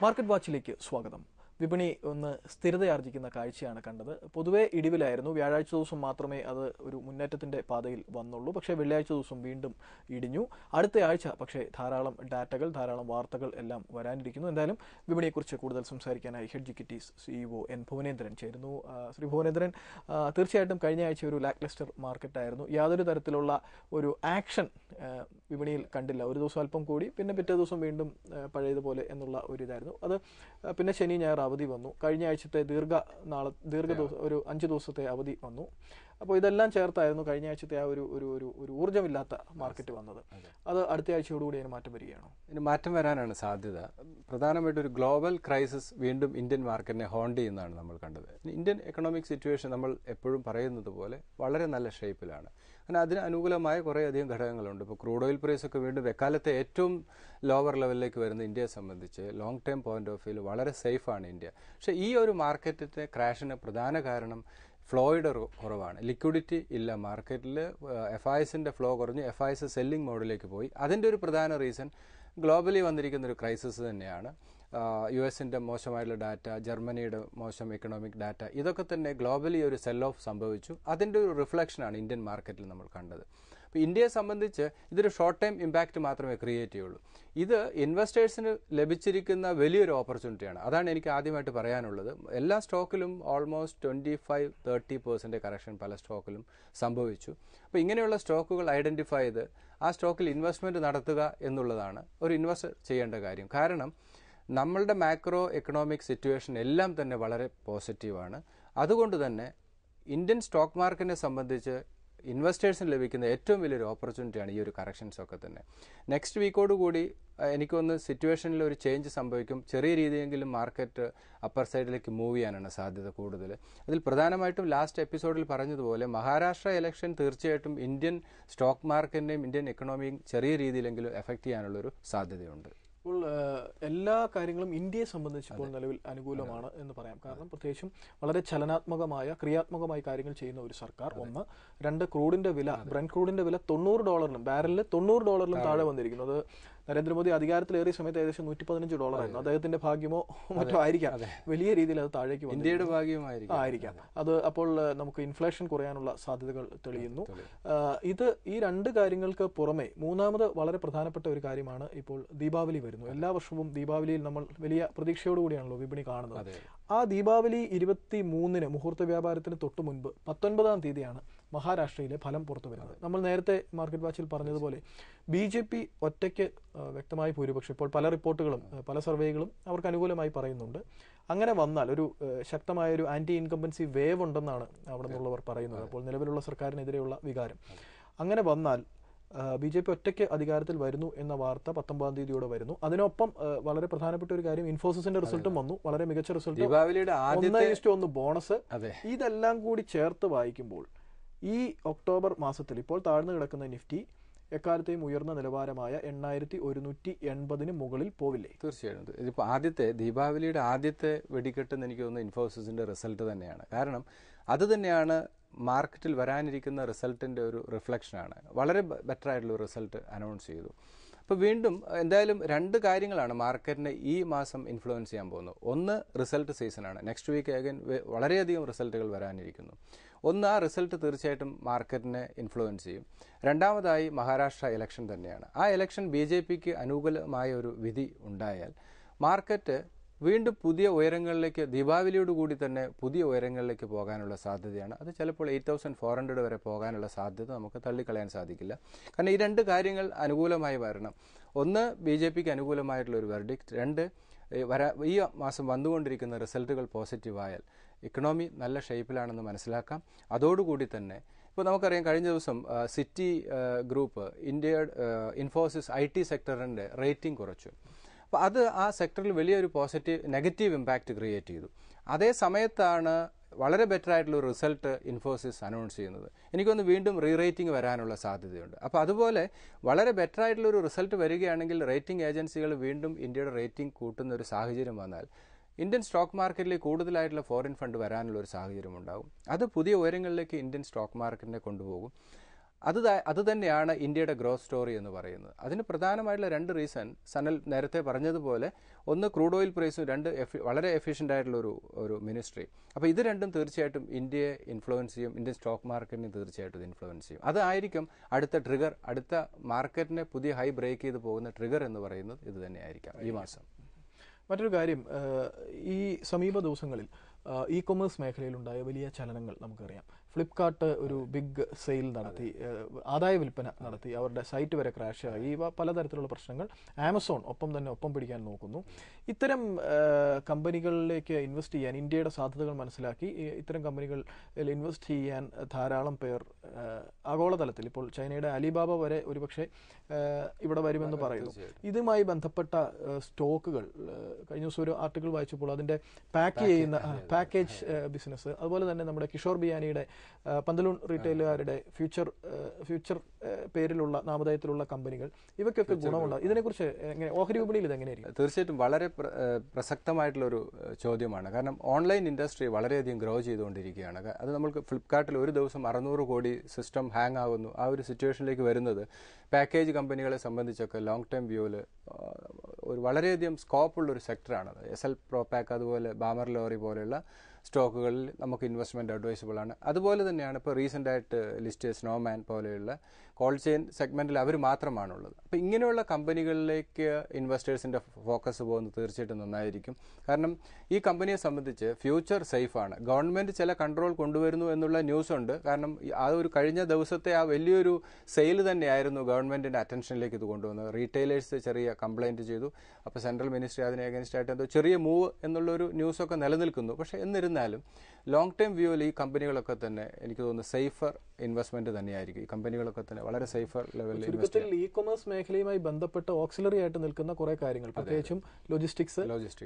Market വാച്ചിലേക്ക് സ്വാഗതം. വിപണി ഒന്ന് സ്ഥിരതയാർജിക്കുന്ന കാഴ്ചയാണ് കണ്ടത്. പൊതുവെ ഇടിവിലായിരുന്നു. വ്യാഴാഴ്ച ദിവസം മാത്രമേ അത് ഒരു മുന്നേറ്റത്തിന്റെ പാതയിൽ വന്നുള്ളൂ. പക്ഷേ വെള്ളിയാഴ്ച ദിവസം വീണ്ടും ഇടിഞ്ഞു. അടുത്ത ആഴ്ച പക്ഷേ ധാരാളം ഡാറ്റകൾ, ധാരാളം വാർത്തകൾ എല്ലാം വരാനിരിക്കുന്നു. എന്തായാലും വിപണിയെക്കുറിച്ച് കൂടുതൽ സംസാരിക്കാനായി Hedge Equities CEO N Bhuvanendran ചേരുന്നു. ശ്രീ ഭുവനേന്ദ്രൻ, തീർച്ചയായിട്ടും കഴിഞ്ഞ ആഴ്ച ഒരു ലാക്ക്ലസ്റ്റർ മാർക്കറ്റായിരുന്നു. യാതൊരു തരത്തിലുള്ള ഒരു ആക്ഷൻ വിപണിയിൽ കണ്ടില്ല. ഒരു ദിവസം അല്പം കൂടി, പിന്നെ പിറ്റേ ദിവസം വീണ്ടും പഴയതുപോലെ എന്നുള്ള ഒരു ഇതായിരുന്നു. അത് പിന്നെ ശനി ഞായർ അവധി വന്നു. കഴിഞ്ഞ ആഴ്ചത്തെ ഒരു 5 ദിവസത്തെ അവധി വന്നു. അപ്പോൾ ഇതെല്ലാം ചേർത്തായിരുന്നു കഴിഞ്ഞ ആഴ്ചത്തെ ആ ഒരു ഊർജ്ജമില്ലാത്ത മാർക്കറ്റ് വന്നത്. അത് അടുത്ത ആഴ്ചയോടുകൂടി അതിന് മാറ്റം വരികയാണോ? ഇതിന് മാറ്റം വരാനാണ് സാധ്യത. പ്രധാനമായിട്ടും ഒരു ഗ്ലോബൽ ക്രൈസിസ് വീണ്ടും ഇന്ത്യൻ മാർക്കറ്റിനെ ഹോണ്ട് ചെയ്യുന്നതാണ് നമ്മൾ കണ്ടത്. ഇന്ത്യൻ എക്കണോമിക് സിറ്റുവേഷൻ നമ്മൾ എപ്പോഴും പറയുന്നത് പോലെ വളരെ നല്ല ഷേപ്പിലാണ്. കാരണം അതിന് അനുകൂലമായ കുറേയധികം ഘടകങ്ങളുണ്ട്. ഇപ്പോൾ ക്രൂഡ് ഓയിൽ പ്രൈസൊക്കെ വീണ്ടും എക്കാലത്തെ ഏറ്റവും ലോവർ ലെവലിലേക്ക് വരുന്ന ഇന്ത്യയെ സംബന്ധിച്ച് ലോങ് ടേം പോയിന്റ് ഓഫ് വ്യൂവിൽ വളരെ സേഫാണ് ഇന്ത്യ. പക്ഷേ ഈ ഒരു മാർക്കറ്റിന്റെ ക്രാഷിന് പ്രധാന കാരണം ഫ്ലോയുടെ കുറവാണ്. ലിക്വിഡിറ്റി ഇല്ല മാർക്കറ്റിൽ. FISന്റെ ഫ്ലോ കുറഞ്ഞ് FIS സെല്ലിംഗ് മോഡിലേക്ക് പോയി. അതിൻ്റെ ഒരു പ്രധാന റീസൺ ഗ്ലോബലി വന്നിരിക്കുന്ന ഒരു ക്രൈസിസ് തന്നെയാണ്. US-ന്റെ മോശമായിട്ടുള്ള ഡാറ്റ, ജർമ്മനിയുടെ മോശം എക്കണോമിക് ഡാറ്റ, ഇതൊക്കെ തന്നെ ഗ്ലോബലി ഒരു സെൽ ഓഫ് സംഭവിച്ചു. അതിൻ്റെ ഒരു റിഫ്ലക്ഷനാണ് ഇന്ത്യൻ മാർക്കറ്റിൽ നമ്മൾ കണ്ടത്. അപ്പോൾ ഇന്ത്യയെ സംബന്ധിച്ച് ഇതൊരു ഷോർട്ട് ടൈം ഇമ്പാക്റ്റ് മാത്രമേ ക്രിയേറ്റ് ചെയ്യുള്ളൂ. ഇത് ഇൻവെസ്റ്റേഴ്സിന് ലഭിച്ചിരിക്കുന്ന വലിയൊരു ഓപ്പർച്യൂണിറ്റിയാണ്. അതാണ് എനിക്ക് ആദ്യമായിട്ട് പറയാനുള്ളത്. എല്ലാ സ്റ്റോക്കിലും ഓൾമോസ്റ്റ് 25-30% കറക്ഷൻ പല സ്റ്റോക്കിലും സംഭവിച്ചു. അപ്പോൾ ഇങ്ങനെയുള്ള സ്റ്റോക്കുകൾ ഐഡന്റിഫൈ ചെയ്ത് ആ സ്റ്റോക്കിൽ ഇൻവെസ്റ്റ്മെന്റ് നടത്തുക എന്നുള്ളതാണ് ഒരു ഇൻവെസ്റ്റർ ചെയ്യേണ്ട കാര്യം. കാരണം നമ്മളുടെ മാക്രോ എക്കണോമിക് സിറ്റുവേഷൻ എല്ലാം തന്നെ വളരെ പോസിറ്റീവാണ്. അതുകൊണ്ട് തന്നെ ഇന്ത്യൻ സ്റ്റോക്ക് മാർക്കറ്റിനെ സംബന്ധിച്ച് ഇൻവെസ്റ്റേഴ്സിന് ലഭിക്കുന്ന ഏറ്റവും വലിയൊരു ഓപ്പർച്യൂണിറ്റിയാണ് ഈ ഒരു കറക്ഷൻസ് ഒക്കെ തന്നെ. നെക്സ്റ്റ് വീക്കോടുകൂടി എനിക്കൊന്ന് സിറ്റുവേഷനിൽ ഒരു ചേഞ്ച് സംഭവിക്കും. ചെറിയ രീതിയെങ്കിലും മാർക്കറ്റ് അപ്പർ സൈഡിലേക്ക് മൂവ് ചെയ്യാനാണ് സാധ്യത കൂടുതൽ. അതിൽ പ്രധാനമായിട്ടും ലാസ്റ്റ് എപ്പിസോഡിൽ പറഞ്ഞതുപോലെ മഹാരാഷ്ട്ര ഇലക്ഷൻ തീർച്ചയായിട്ടും ഇന്ത്യൻ സ്റ്റോക്ക് മാർക്കറ്റിനെയും ഇന്ത്യൻ എക്കണോമിയും ചെറിയ രീതിയിലെങ്കിലും എഫക്റ്റ് ചെയ്യാനുള്ളൊരു സാധ്യതയുണ്ട്. ഇപ്പോൾ എല്ലാ കാര്യങ്ങളും ഇന്ത്യയെ സംബന്ധിച്ച് ഇപ്പോൾ നിലവിൽ അനുകൂലമാണ് എന്ന് പറയാം. കാരണം പ്രത്യേകിച്ചും വളരെ ചലനാത്മകമായ, ക്രിയാത്മകമായ കാര്യങ്ങൾ ചെയ്യുന്ന ഒരു സർക്കാർ. ഒന്ന്. രണ്ട്, ക്രൂഡിന്റെ വില, ബ്രന്റ് ക്രൂഡിന്റെ വില $90 ബാരലിൽ $90 താഴെ വന്നിരിക്കുന്നു. അത് നരേന്ദ്രമോദി അധികാരത്തിലേറിയ സമയത്ത് ഏകദേശം $115 ആയിരുന്നു. അദ്ദേഹത്തിന്റെ ഭാഗ്യമോ മറ്റോ ആയിരിക്കാം, വലിയ രീതിയിൽ അത് താഴേക്ക് വന്നു. ഇന്ത്യയുടെ ഭാഗ്യമായിരിക്കാം. അത് അപ്പോൾ നമുക്ക് ഇൻഫ്ലേഷൻ കുറയാനുള്ള സാധ്യതകൾ തെളിയുന്നു. ഈ രണ്ട് കാര്യങ്ങൾക്ക് പുറമെ മൂന്നാമത് വളരെ പ്രധാനപ്പെട്ട ഒരു കാര്യമാണ് ഇപ്പോൾ ദീപാവലി വരുന്നു. എല്ലാ വർഷവും ദീപാവലിയിൽ നമ്മൾ വലിയ പ്രതീക്ഷയോടുകൂടിയാണല്ലോ വിപണി കാണുന്നത്. ആ ദീപാവലി 23-ന് മുഹൂർത്ത വ്യാപാരത്തിന് തൊട്ട് മുൻപ് 19-ാം തീയതിയാണ് മഹാരാഷ്ട്രയിലെ ഫലം പുറത്തു വരുന്നത്. നമ്മൾ നേരത്തെ മാർക്കറ്റ് വാച്ചിൽ പറഞ്ഞതുപോലെ BJP ഒറ്റയ്ക്ക് വ്യക്തമായ ഭൂരിപക്ഷം, ഇപ്പോൾ പല റിപ്പോർട്ടുകളും പല സർവേകളും അവർക്ക് അനുകൂലമായി പറയുന്നുണ്ട്. അങ്ങനെ വന്നാൽ ഒരു ശക്തമായ ഒരു ആന്റി ഇൻകംബൻസി വേവ് ഉണ്ടെന്നാണ് അവിടെ നിന്നുള്ളവർ പറയുന്നത്. അപ്പോൾ നിലവിലുള്ള സർക്കാരിനെതിരെയുള്ള വികാരം. അങ്ങനെ വന്നാൽ BJP ഒറ്റയ്ക്ക് അധികാരത്തിൽ വരുന്നു എന്ന വാർത്ത 19-ാം തീയതിയോടെ വരുന്നു. അതിനൊപ്പം വളരെ പ്രധാനപ്പെട്ട ഒരു കാര്യം, ഇൻഫോസിസിന്റെ റിസൾട്ടും വന്നു. വളരെ മികച്ച റിസൾട്ട്, 1:1 ബോണസ്. ഇതെല്ലാം കൂടി ചേർത്ത് വായിക്കുമ്പോൾ ഈ ഒക്ടോബർ മാസത്തിൽ ഇപ്പോൾ താഴ്ന്നു കിടക്കുന്ന നിഫ്റ്റി എക്കാലത്തെയും ഉയർന്ന നിലവാരമായ 8180-ന് മുകളിൽ പോവില്ലേ? തീർച്ചയായിട്ടും. ഇതിപ്പോൾ ദീപാവലിയുടെ ആദ്യത്തെ വെടിക്കെട്ടെന്ന് എനിക്ക് തോന്നുന്നു ഇൻഫോസിസിന്റെ റിസൾട്ട് തന്നെയാണ്. കാരണം അത് തന്നെയാണ് മാർക്കറ്റിൽ വരാനിരിക്കുന്ന റിസൾട്ടിന്റെ ഒരു റിഫ്ലക്ഷനാണ്. വളരെ ബെറ്റർ ആയിട്ടുള്ള റിസൾട്ട് അനൗൺസ് ചെയ്തു. അപ്പോൾ വീണ്ടും എന്തായാലും രണ്ട് കാര്യങ്ങളാണ് മാർക്കറ്റിനെ ഈ മാസം ഇൻഫ്ലുവൻസ് ചെയ്യാൻ പോകുന്നത്. ഒന്ന്, റിസൾട്ട് സീസണാണ്. നെക്സ്റ്റ് വീക്ക് അഗൈൻ വളരെയധികം റിസൾട്ടുകൾ വരാനിരിക്കുന്നു. ഒന്ന്, ആ റിസൾട്ട് തീർച്ചയായിട്ടും മാർക്കറ്റിനെ ഇൻഫ്ലുവൻസ് ചെയ്യും. രണ്ടാമതായി മഹാരാഷ്ട്ര ഇലക്ഷൻ തന്നെയാണ്. ആ ഇലക്ഷൻ BJPക്ക് അനുകൂലമായ ഒരു വിധി ഉണ്ടായാൽ മാർക്കറ്റ് വീണ്ടും പുതിയ ഉയരങ്ങളിലേക്ക്, ദീപാവലിയോടുകൂടി തന്നെ പുതിയ ഉയരങ്ങളിലേക്ക് പോകാനുള്ള സാധ്യതയാണ്. അത് ചിലപ്പോൾ 8400 വരെ പോകാനുള്ള സാധ്യത നമുക്ക് തള്ളിക്കളയാൻ സാധിക്കില്ല. കാരണം ഈ രണ്ട് കാര്യങ്ങൾ അനുകൂലമായി വരണം. ഒന്ന്, BJPക്ക് അനുകൂലമായിട്ടുള്ള ഒരു വെർഡിക്റ്റ്. രണ്ട്, ഈ മാസം വന്നുകൊണ്ടിരിക്കുന്ന റിസൾട്ടുകൾ പോസിറ്റീവായാൽ ഇക്കണോമി നല്ല ഷേപ്പിലാണെന്ന് മനസ്സിലാക്കാം. അതോടുകൂടി തന്നെ ഇപ്പോൾ നമുക്കറിയാം, കഴിഞ്ഞ ദിവസം സിറ്റി ഗ്രൂപ്പ് ഇൻഫോസിസ് IT സെക്ടറിൻ്റെ റേറ്റിംഗ് കുറച്ചു. അപ്പോൾ അത് ആ സെക്ടറിൽ വലിയൊരു നെഗറ്റീവ് ഇമ്പാക്റ്റ് ക്രിയേറ്റ് ചെയ്തു. അതേ സമയത്താണ് വളരെ ബെറ്റർ ആയിട്ടുള്ള ഒരു റിസൾട്ട് ഇൻഫോസിസ് അനൗൺസ് ചെയ്യുന്നത്. എനിക്കൊന്ന് വീണ്ടും റീറേറ്റിംഗ് വരാനുള്ള സാധ്യതയുണ്ട്. അപ്പോൾ അതുപോലെ വളരെ ബെറ്റർ ആയിട്ടുള്ള ഒരു റിസൾട്ട് വരികയാണെങ്കിൽ റേറ്റിംഗ് ഏജൻസികൾ വീണ്ടും ഇന്ത്യയുടെ റേറ്റിംഗ് കൂട്ടുന്ന ഒരു സാഹചര്യം വന്നാൽ ഇന്ത്യൻ സ്റ്റോക്ക് മാർക്കറ്റിൽ കൂടുതലായിട്ടുള്ള ഫോറിൻ ഫണ്ട് വരാനുള്ള ഒരു സാഹചര്യം ഉണ്ടാകും. അത് പുതിയ ഉയരങ്ങളിലേക്ക് ഇന്ത്യൻ സ്റ്റോക്ക് മാർക്കറ്റിനെ കൊണ്ടുപോകും. അത് തന്നെയാണ് ഇന്ത്യയുടെ ഗ്രോത്ത് സ്റ്റോറി എന്ന് പറയുന്നത്. അതിന് പ്രധാനമായിട്ടുള്ള 2 റീസൺ സനൽ നേരത്തെ പറഞ്ഞതുപോലെ, ഒന്ന് ക്രൂഡ് ഓയിൽ പ്രൈസും, 2 വളരെ എഫിഷ്യൻ്റ് ആയിട്ടുള്ള ഒരു മിനിസ്ട്രി. അപ്പോൾ ഇത് രണ്ടും തീർച്ചയായിട്ടും ഇന്ത്യയെ ഇൻഫ്ലുവൻസ് ചെയ്യും, ഇന്ത്യൻ സ്റ്റോക്ക് മാർക്കറ്റിനെ തീർച്ചയായിട്ടും ഇൻഫ്ലുവൻസ് ചെയ്യും. അതായിരിക്കും അടുത്ത ട്രിഗർ, അടുത്ത മാർക്കറ്റിനെ പുതിയ ഹൈ ബ്രേക്ക് ചെയ്ത് പോകുന്ന ട്രിഗർ എന്ന് പറയുന്നത് ഇത് തന്നെയായിരിക്കാം ഈ മാസം. മറ്റൊരു കാര്യം, ഈ സമീപ ദിവസങ്ങളിൽ ഇ കൊമേഴ്സ് മേഖലയിലുണ്ടായ വലിയ ചലനങ്ങൾ നമുക്കറിയാം. ഫ്ലിപ്കാർട്ട് ഒരു ബിഗ് സെയിൽ നടത്തി, ആദായ വിൽപ്പന നടത്തി, അവരുടെ സൈറ്റ് വരെ ക്രാഷ് ആയി, പലതരത്തിലുള്ള പ്രശ്നങ്ങൾ. ആമസോൺ ഒപ്പം പിടിക്കാൻ നോക്കുന്നു. ഇത്തരം കമ്പനികളിലേക്ക് ഇൻവെസ്റ്റ് ചെയ്യാൻ, ഇന്ത്യയുടെ സാധ്യതകൾ മനസ്സിലാക്കി ഇത്തരം കമ്പനികളിൽ ഇൻവെസ്റ്റ് ചെയ്യാൻ ധാരാളം പേർ ആഗോളതലത്തിൽ, ഇപ്പോൾ ചൈനയുടെ അലിബാബ വരെ ഒരുപക്ഷെ ഇവിടെ വരുമെന്ന് പറയുന്നു. ഇതുമായി ബന്ധപ്പെട്ട സ്റ്റോക്കുകൾ, കഴിഞ്ഞ ദിവസം ഒരു ആർട്ടിക്കിൾ വായിച്ചപ്പോൾ അതിന്റെ പാക്കേജ് ബിസിനസ്, അതുപോലെ തന്നെ നമ്മുടെ കിഷോർ ബിയാനിയുടെ പന്തലൂൺ റീറ്റെയിലുകാരുടെ ഫ്യൂച്ചർ പേരിലുള്ള നാമധേയത്തിലുള്ള കമ്പനികൾ, ഇവയ്ക്കൊക്കെ ഗുണമുണ്ടാകും. ഇതിനെക്കുറിച്ച് എങ്ങനെ, ഓഹരി വിപണിയിൽ ഇതെങ്ങനെയായിരിക്കും? തീർച്ചയായിട്ടും വളരെ പ്രസക്തമായിട്ടുള്ളൊരു ചോദ്യമാണ്. കാരണം ഓൺലൈൻ ഇൻഡസ്ട്രി വളരെയധികം ഗ്രോ ചെയ്തുകൊണ്ടിരിക്കുകയാണ്. അത് നമുക്ക് ഫ്ലിപ്കാർട്ടിൽ ഒരു ദിവസം 600 കോടി സിസ്റ്റം ഹാങ് ആകുന്നു. ആ ഒരു സിറ്റുവേഷനിലേക്ക് വരുന്നത് പാക്കേജ് കമ്പനികളെ സംബന്ധിച്ചൊക്കെ ലോങ് ടൈം വ്യൂവിൽ ഒരു വളരെയധികം സ്കോപ്പുള്ളൊരു സെക്ടറാണ്. SL പ്രോപാക്ക്, അതുപോലെ ബാമർ ലോറി പോലെയുള്ള സ്റ്റോക്കുകളിൽ നമുക്ക് ഇൻവെസ്റ്റ്മെൻറ്റ് അഡ്വൈസബിൾ ആണ്. അതുപോലെ തന്നെയാണ് ഇപ്പോൾ റീസെൻ്റായിട്ട് ലിസ്റ്റ് സ്നോമാൻ പോലെയുള്ള കോൾഡ് ചെയിൻ സെഗ്മെൻറ്റിൽ അവർ മാത്രമാണുള്ളത്. അപ്പോൾ ഇങ്ങനെയുള്ള കമ്പനികളിലേക്ക് ഇൻവെസ്റ്റേഴ്സിൻ്റെ ഫോക്കസ് പോകുന്നത് തീർച്ചയായിട്ടും നന്നായിരിക്കും. കാരണം ഈ കമ്പനിയെ സംബന്ധിച്ച് ഫ്യൂച്ചർ സേഫാണ്. ഗവൺമെൻറ് ചില കൺട്രോൾ കൊണ്ടുവരുന്നു എന്നുള്ള ന്യൂസ് ഉണ്ട്. കാരണം ആ ഒരു കഴിഞ്ഞ ദിവസത്തെ ആ വലിയൊരു സെയിൽ തന്നെയായിരുന്നു ഗവൺമെൻറ്റിൻ്റെ അറ്റൻഷനിലേക്ക് ഇത് കൊണ്ടുവന്നത്. റീറ്റെയിലേഴ്സ് ചെറിയ കംപ്ലയിൻറ്റ് ചെയ്തു. അപ്പോൾ സെൻട്രൽ മിനിസ്ട്രി അതിന് അഗൈൻസ്റ്റ് ആയിട്ട് എന്തോ ചെറിയ മൂവ് എന്നുള്ളൊരു ന്യൂസൊക്കെ നിലനിൽക്കുന്നു. പക്ഷേ എന്നിരുന്നാലും ലോങ് ടൈം വ്യൂവിൽ ഈ കമ്പനികളൊക്കെ തന്നെ എനിക്ക് തോന്നുന്നു സേഫർ ഇൻവെസ്റ്റ്മെന്റ് തന്നെയായിരിക്കും. ഈ കമ്പനികളൊക്കെ തന്നെ വളരെ സേഫർ ലെവലിൽ. ചുരുക്കത്തിൽ ഇ കൊമേഴ്സ് മേഖലയുമായി ബന്ധപ്പെട്ട് ഓക്സിലറി ആയിട്ട് നിൽക്കുന്ന കുറെ കാര്യങ്ങൾ, പ്രത്യേകിച്ചും ലോജിസ്റ്റിക്സ്,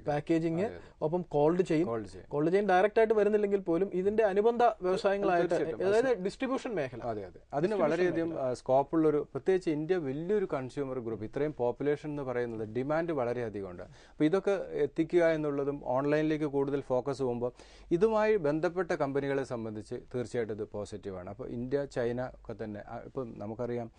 പാക്കേജിംഗ്, ഒപ്പം കോൾഡ് ചെയിൻ ഡയറക്റ്റ് ആയിട്ട് വരുന്നില്ലെങ്കിൽ പോലും ഇതിന്റെ അനുബന്ധ വ്യവസായങ്ങളായിട്ട്, അതായത് ഡിസ്ട്രിബ്യൂഷൻ മേഖല, അതിന് വളരെയധികം സ്കോപ്പുള്ളൊരു, പ്രത്യേകിച്ച് ഇന്ത്യ വലിയൊരു കൺസ്യൂമർ ഗ്രൂപ്പ്, ഇത്രയും പോപ്പുലേഷൻ എന്ന് പറയുന്നത് ഡിമാൻഡ് വളരെയധികം ഉണ്ട്. അപ്പോൾ ഇതൊക്കെ എത്തിക്കുക എന്നുള്ളതും ഓൺലൈനിലേക്ക് കൂടുതൽ ഫോക്കസ് പോകുമ്പോൾ ഇതുമായി ബന്ധപ്പെട്ട കമ്പനികളെ സംബന്ധിച്ച് തീർച്ചയായിട്ടും ഇത് പോസിറ്റീവാണ്. അപ്പോൾ ഇന്ത്യ, ചൈന ഒക്കെ തന്നെ, ഇപ്പം നമുക്കറിയാം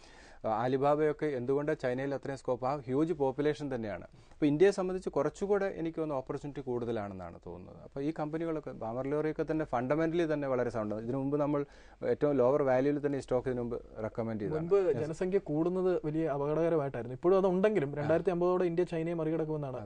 ആലിബാബയൊക്കെ എന്തുകൊണ്ടാണ് ചൈനയിൽ അത്രയും സ്കോപ്പ്, ആ ഹ്യൂജ് പോപ്പുലേഷൻ തന്നെയാണ്. അപ്പോൾ ഇന്ത്യയെ സംബന്ധിച്ച് കുറച്ചുകൂടെ എനിക്ക് തോന്നുന്നു ഓപ്പർച്യൂണിറ്റി കൂടുതലാണെന്നാണ് തോന്നുന്നത്. അപ്പോൾ ഈ കമ്പനികളൊക്കെ, ബാമർ ലോറിയൊക്കെ തന്നെ ഫണ്ടമെന്റലി തന്നെ വളരെ സൗണ്ട്. ഇതിനു മുമ്പ് നമ്മൾ ഏറ്റവും ലോവർ വാല്യൂവിൽ തന്നെ ഈ സ്റ്റോക്ക് ഇതിനു മുമ്പ് റെക്കമെൻഡ് ചെയ്തു. മുമ്പ് ജനസംഖ്യ കൂടുന്നത് വലിയ അപകടകരമായിട്ടായിരുന്നു. ഇപ്പോഴും അത് ഉണ്ടെങ്കിലും 2050 ഇന്ത്യ ചൈനയെ മറികടക്കുമെന്നാണ്.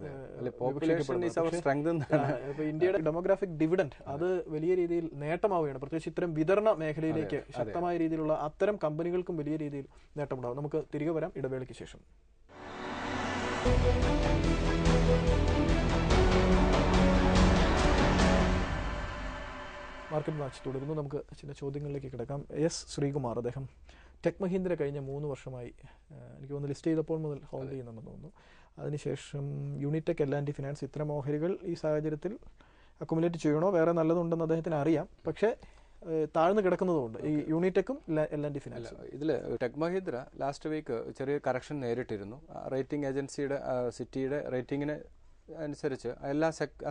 ഇന്ത്യയുടെ ഡെമോഗ്രാഫിക് ഡിവിഡന്റ് അത് വലിയ രീതിയിൽ നേട്ടമാവുകയാണ്. പ്രത്യേകിച്ച് ഇത്തരം വിതരണ മേഖലയിലേക്ക് ശക്തമായ രീതിയിലുള്ള അത്തരം കമ്പനികൾക്കും വലിയ രീതിയിൽ നേട്ടമുണ്ടാകും. നമുക്ക് തിരികെ വരാം ഇടവേളയ്ക്ക് ശേഷം. മാർക്കറ്റ് വാച്ച് തുടരുന്നു. നമുക്ക് ചില ചോദ്യങ്ങളിലേക്ക് കിടക്കാം. ശ്രീകുമാർ, അദ്ദേഹം ടെക് മഹീന്ദ്ര കഴിഞ്ഞ 3 വർഷമായി, എനിക്ക് തോന്നുന്നു ലിസ്റ്റ് ചെയ്തപ്പോൾ മുതൽ ഹോൾഡ് ചെയ്യുന്നുണ്ടെന്ന് തോന്നുന്നു. അതിനുശേഷം യൂണിടെക്, L&T ഫിനാൻസ്, ഇത്തരം ഓഹരികൾ ഈ സാഹചര്യത്തിൽ അക്കുമുലേറ്റ് ചെയ്യണോ? വേറെ നല്ലതുണ്ടെന്ന് അദ്ദേഹത്തിന് അറിയാം, പക്ഷേ താഴ്ന്നു കിടക്കുന്നതുകൊണ്ട് ഈ യൂണിടെക്കും L&T ഫിനാൻസും. ഇതിൽ ടെക് മഹീന്ദ്ര ലാസ്റ്റ് വീക്ക് ചെറിയ കറക്ഷൻ നേരിട്ടിരുന്നു. റേറ്റിംഗ് ഏജൻസിയുടെ സിറ്റിയുടെ റേറ്റിംഗിന് അനുസരിച്ച് എല്ലാ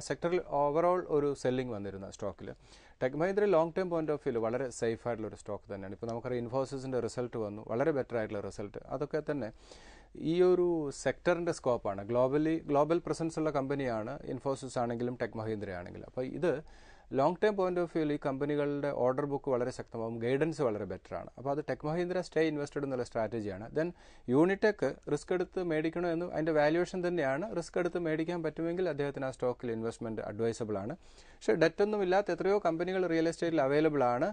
സെക്ടറിൽ ഓവറോൾ ഒരു സെല്ലിംഗ് വന്നിരുന്നു സ്റ്റോക്കിൽ. Tech Mahindra long time point of view വളരെ സേഫ് ആയിട്ടുള്ള ഒരു സ്റ്റോക്ക് തന്നെയാണ്. ഇപ്പോൾ നമുക്കറിയാം ഇൻഫോസിസിൻ്റെ റിസൾട്ട് വന്നു, വളരെ ബെറ്റർ ആയിട്ടുള്ള റിസൾട്ട്. അതൊക്കെ തന്നെ ഈ ഒരു സെക്ടറിൻ്റെ സ്കോപ്പാണ്. ഗ്ലോബൽ പ്രസൻസ് ഉള്ള കമ്പനിയാണ് ഇൻഫോസിസ് ആണെങ്കിലും ടെക് മഹീന്ദ്ര ആണെങ്കിലും. അപ്പോൾ ഇത് ലോങ് ടൈം പോയിന്റ് ഓഫ് വ്യൂവിൽ ഈ കമ്പനികളുടെ ഓർഡർ ബുക്ക് വളരെ ശക്തമാകും, ഗൈഡൻസ് വളരെ ബെറ്ററാണ്. അപ്പോൾ അത് ടെക് മഹീന്ദ്ര സ്റ്റേ ഇൻവെസ്റ്റഡ് എന്നുള്ള സ്ട്രാറ്റജിയാണ്. ദെൻ യൂണിടെക് റിസ്ക് എടുത്ത് മേടിക്കണോ എന്ന് അതിൻ്റെ വാല്യുവേഷൻ തന്നെയാണ്. റിസ്ക് എടുത്ത് മേടിക്കാൻ പറ്റുമെങ്കിൽ അദ്ദേഹത്തിന് ആ സ്റ്റോക്കിൽ ഇൻവെസ്റ്റ്മെൻറ്റ് അഡ്വൈസബിൾ ആണ്. പക്ഷേ ഡെറ്റൊന്നും ഇല്ലാത്ത എത്രയോ കമ്പനികൾ റിയൽ എസ്റ്റേറ്റിൽ അവൈലബിൾ ആണ്.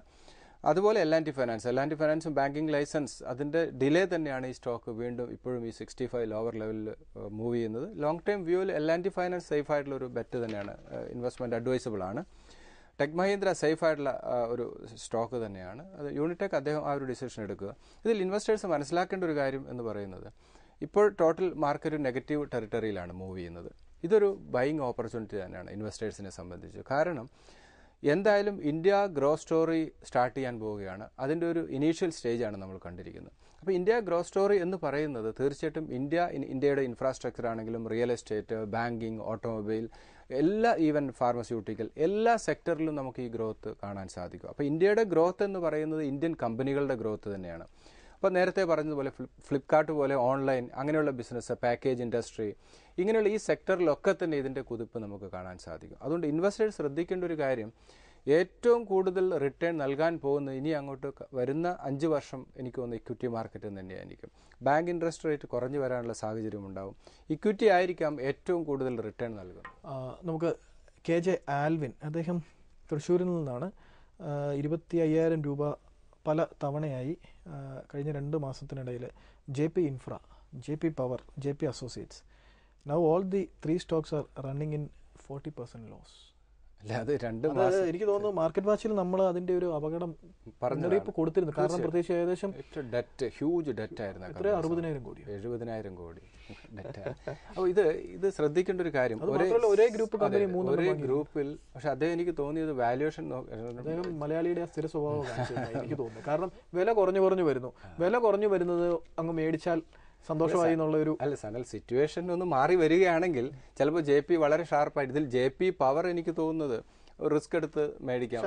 അതുപോലെ L&T ഫിനാൻസും ബാങ്കിങ് ലൈസൻസ്, അതിൻ്റെ ഡിലേ തന്നെയാണ് ഈ സ്റ്റോക്ക് വീണ്ടും ഇപ്പോഴും ഈ 65 ലോവർ ലെവലിൽ മൂവ് ചെയ്യുന്നത്. ലോങ് ടൈം വ്യൂവിൽ L&T ഫൈനാൻസ് സേഫ് ആയിട്ടുള്ള ഒരു ബെറ്റ് തന്നെയാണ്, ഇൻവെസ്റ്റ്മെൻറ്റ് അഡ്വൈസബിൾ ആണ്. ടെക് മഹീന്ദ്ര സേഫ് ആയിട്ടുള്ള ഒരു സ്റ്റോക്ക് തന്നെയാണ്. അത് യൂണിടെക് അദ്ദേഹം ആ ഒരു ഡിസിഷൻ എടുക്കുക. ഇതിൽ ഇൻവെസ്റ്റേഴ്സ് മനസ്സിലാക്കേണ്ട ഒരു കാര്യം എന്ന് പറയുന്നത്, ഇപ്പോൾ ടോട്ടൽ മാർക്കറ്റ് നെഗറ്റീവ് ടെറിട്ടറിയിലാണ് മൂവ് ചെയ്യുന്നത്. ഇതൊരു ബൈയിങ് ഓപ്പർച്യൂണിറ്റി തന്നെയാണ് ഇൻവെസ്റ്റേഴ്സിനെ സംബന്ധിച്ച്. കാരണം എന്തായാലും ഇന്ത്യ ഗ്രോ സ്റ്റോറി സ്റ്റാർട്ട് ചെയ്യാൻ പോവുകയാണ്. അതിൻ്റെ ഒരു ഇനീഷ്യൽ സ്റ്റേജാണ് നമ്മൾ കണ്ടിരിക്കുന്നത്. അപ്പോൾ ഇന്ത്യ ഗ്രോ സ്റ്റോറി എന്ന് പറയുന്നത് തീർച്ചയായിട്ടും ഇന്ത്യയുടെ ഇൻഫ്രാസ്ട്രക്ചർ ആണെങ്കിലും, റിയൽ എസ്റ്റേറ്റ്, ബാങ്കിങ്, ഓട്ടോമൊബൈൽ, എല്ലാ ഈവൻ ഫാർമസ്യൂട്ടിക്കൽ എല്ലാ സെക്ടറിലും നമുക്ക് ഈ ഗ്രോത്ത് കാണാൻ സാധിക്കും. അപ്പോൾ ഇന്ത്യയുടെ ഗ്രോത്ത് എന്ന് പറയുന്നത് ഇന്ത്യൻ കമ്പനികളുടെ ഗ്രോത്ത് തന്നെയാണ്. അപ്പോൾ നേരത്തെ പറഞ്ഞതുപോലെ ഫ്ലിപ്കാർട്ട് പോലെ ഓൺലൈൻ അങ്ങനെയുള്ള ബിസിനസ്, പാക്കേജ് ഇൻഡസ്ട്രി, ഇങ്ങനെയുള്ള ഈ സെക്ടറിലൊക്കെ തന്നെ ഇതിൻ്റെ കുതിപ്പ് നമുക്ക് കാണാൻ സാധിക്കും. അതുകൊണ്ട് ഇൻവെസ്റ്റേഴ്സ് ശ്രദ്ധിക്കേണ്ട ഒരു കാര്യം, ഏറ്റവും കൂടുതൽ റിട്ടേൺ നൽകാൻ പോകുന്നത് ഇനി അങ്ങോട്ട് വരുന്ന 5 വർഷം എനിക്ക് തോന്നുന്നു ഇക്വിറ്റി മാർക്കറ്റ് തന്നെയായിരിക്കും. ബാങ്ക് ഇൻട്രസ്റ്റ് റേറ്റ് കുറഞ്ഞു വരാനുള്ള സാഹചര്യം ഉണ്ടാവും. ഇക്വിറ്റി ആയിരിക്കാം ഏറ്റവും കൂടുതൽ റിട്ടേൺ നൽകുന്നത്. നമുക്ക് KJ ആൽവിൻ, അദ്ദേഹം തൃശ്ശൂരിൽ നിന്നാണ്. 25,000 രൂപ പല തവണയായി കഴിഞ്ഞ 2 മാസത്തിനിടയിൽ JP Infra, JP Power, JP Associates, now all the 3 stocks are running in 40% loss. അല്ല, അത് 2 മാസം എനിക്ക് തോന്നുന്നു മാർക്കറ്റ് വാച്ചിൽ നമ്മൾ അതിന്റെ ഒരു അപകടം മുന്നറിയിപ്പ് കൊടുത്തിരുന്നു. കാരണം പ്രത്യേകിച്ച് ഏകദേശം ഡെറ്റ്, ഹ്യൂജ് ഡെറ്റ് ആയിരുന്നു. 60,000 കോടി, 70,000 കോടി ഡെറ്റ്. അപ്പോൾ ഇത് ശ്രദ്ധിക്കേണ്ട ഒരു കാര്യം, ഒരേ ഗ്രൂപ്പ് കമ്പനി, ഒരേ ഗ്രൂപ്പിൽ. പക്ഷെ അദ്ദേഹം എനിക്ക് തോന്നിയത് വാല്യുവേഷൻ, അദ്ദേഹം മലയാളിയുടെ സ്ഥിര സ്വഭാവം എനിക്ക് തോന്നുന്നു. കാരണം വില കുറഞ്ഞു വരുന്നു. വില കുറഞ്ഞു വരുന്നത് അങ്ങ് മേടിച്ചാൽ സന്തോഷമായി എന്നുള്ള ഒരു അല്ല സനൽ, സിറ്റുവേഷൻ ഒന്ന് മാറി വരികയാണെങ്കിൽ ചിലപ്പോൾ JP വളരെ ഷാർപ്പായിട്ട്, ഇതിൽ JP പവർ എനിക്ക് തോന്നുന്നത് റിസ്ക് എടുത്ത് മേടിക്കാം.